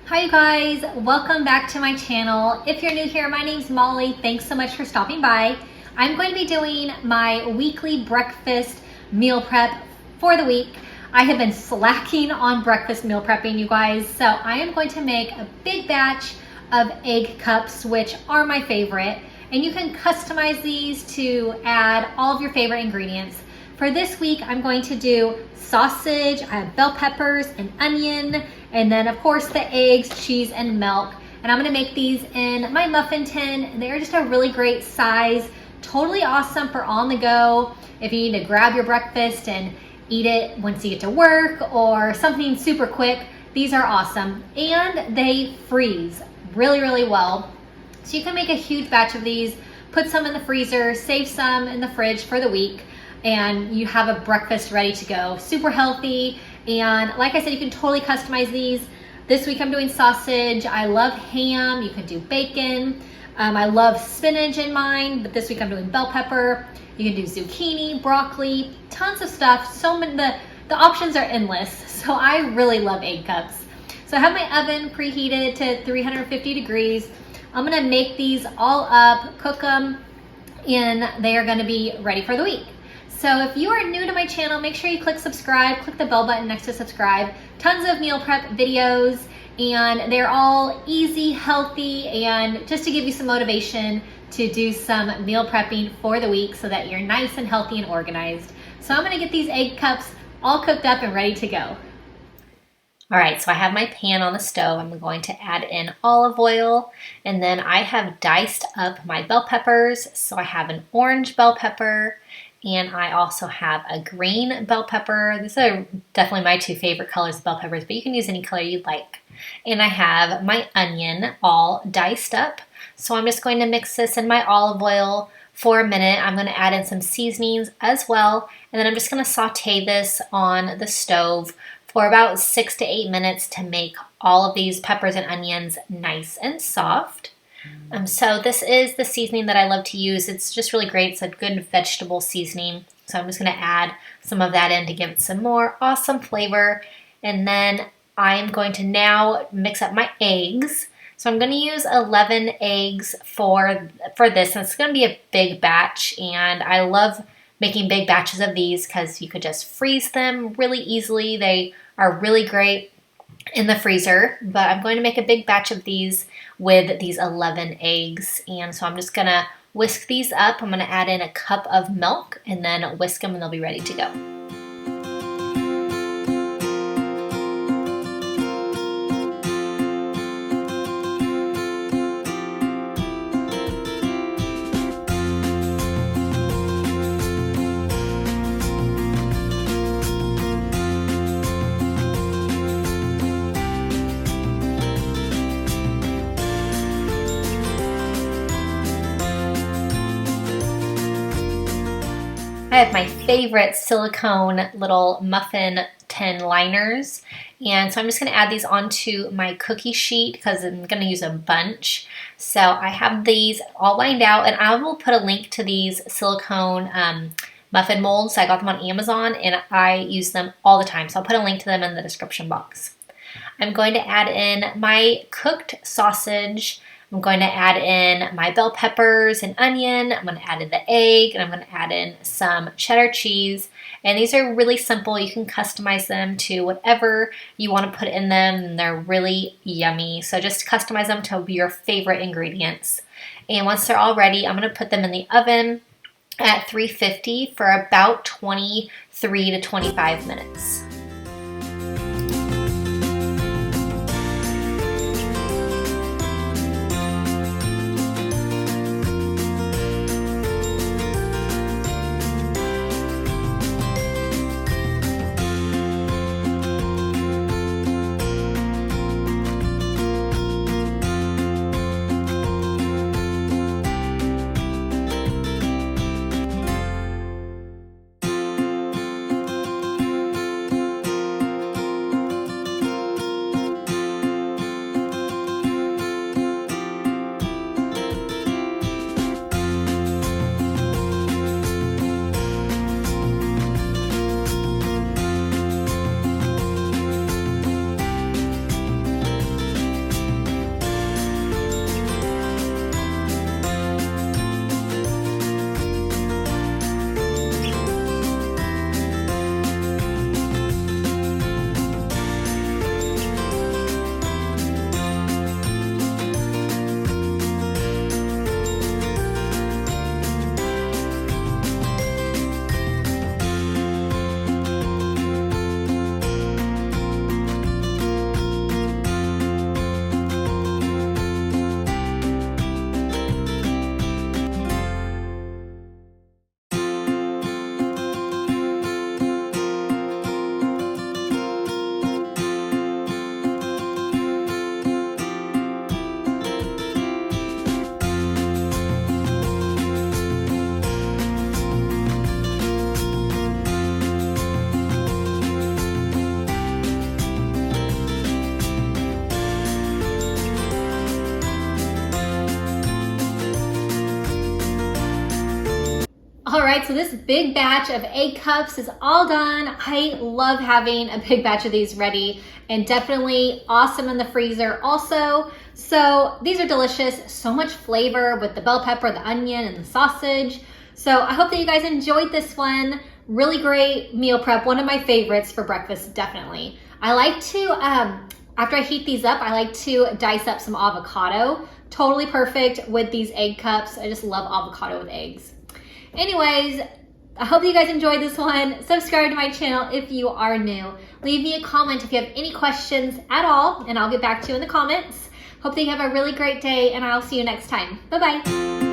Hi you guys, welcome back to my channel. If you're new here, my name's Molly. Thanks so much for stopping by. I'm going to be doing my weekly breakfast meal prep for the week. I have been slacking on breakfast meal prepping, you guys, so I am going to make a big batch of egg cups, which are my favorite, and you can customize these to add all of your favorite ingredients. For this week, I'm going to do sausage, I have bell peppers and onion, and then of course the eggs, cheese, and milk. And I'm gonna make these in my muffin tin. They're just a really great size, totally awesome for on the go. If you need to grab your breakfast and eat it once you get to work or something super quick, these are awesome. And they freeze really, really well. So you can make a huge batch of these, put some in the freezer, save some in the fridge for the week, and you have a breakfast ready to go. Super healthy, and like I said, you can totally customize these. This week I'm doing sausage. I love ham. You can do bacon. I love spinach in mine, but this week I'm doing bell pepper. You can do zucchini, broccoli, tons of stuff. So many, the options are endless. So I really love egg cups. So I have my oven preheated to 350 degrees. I'm gonna make these all up, cook them, and they are gonna be ready for the week. So if you are new to my channel, make sure you click subscribe, click the bell button next to subscribe. Tons of meal prep videos, and they're all easy, healthy, and just to give you some motivation to do some meal prepping for the week so that you're nice and healthy and organized. So I'm gonna get these egg cups all cooked up and ready to go. All right, so I have my pan on the stove. I'm going to add in olive oil, and then I have diced up my bell peppers. So I have an orange bell pepper, and I also have a green bell pepper. These are definitely my two favorite colors of bell peppers, but you can use any color you'd like. And I have my onion all diced up. So I'm just going to mix this in my olive oil for a minute. I'm going to add in some seasonings as well, and then I'm just going to saute this on the stove for about 6 to 8 minutes to make all of these peppers and onions nice and soft. So this is the seasoning that I love to use. It's just really great. It's a good vegetable seasoning. So I'm just going to add some of that in to give it some more awesome flavor. And then I'm going to now mix up my eggs. So I'm going to use 11 eggs for this. And it's going to be a big batch. And I love making big batches of these because you could just freeze them really easily. They are really great in the freezer, but I'm going to make a big batch of these with these 11 eggs. And so I'm just gonna whisk these up. I'm gonna add in a cup of milk and then whisk them and they'll be ready to go. I have my favorite silicone little muffin tin liners, and so I'm just going to add these onto my cookie sheet because I'm going to use a bunch. So I have these all lined out, and I will put a link to these silicone muffin molds. I got them on Amazon and I use them all the time, so I'll put a link to them in the description box. I'm going to add in my cooked sausage. I'm going to add in my bell peppers and onion. I'm going to add in the egg, and I'm going to add in some cheddar cheese. And these are really simple. You can customize them to whatever you want to put in them, and they're really yummy. So just customize them to your favorite ingredients. And once they're all ready, I'm going to put them in the oven at 350 for about 23 to 25 minutes. All right, so this big batch of egg cups is all done. I love having a big batch of these ready and definitely awesome in the freezer also. So these are delicious, so much flavor with the bell pepper, the onion, and the sausage. So I hope that you guys enjoyed this one. Really great meal prep, one of my favorites for breakfast, definitely. I like to, after I heat these up, I like to dice up some avocado. Totally perfect with these egg cups. I just love avocado with eggs. Anyways, I hope that you guys enjoyed this one. Subscribe to my channel if you are new. Leave me a comment if you have any questions at all, and I'll get back to you in the comments. Hope that you have a really great day, and I'll see you next time. Bye-bye.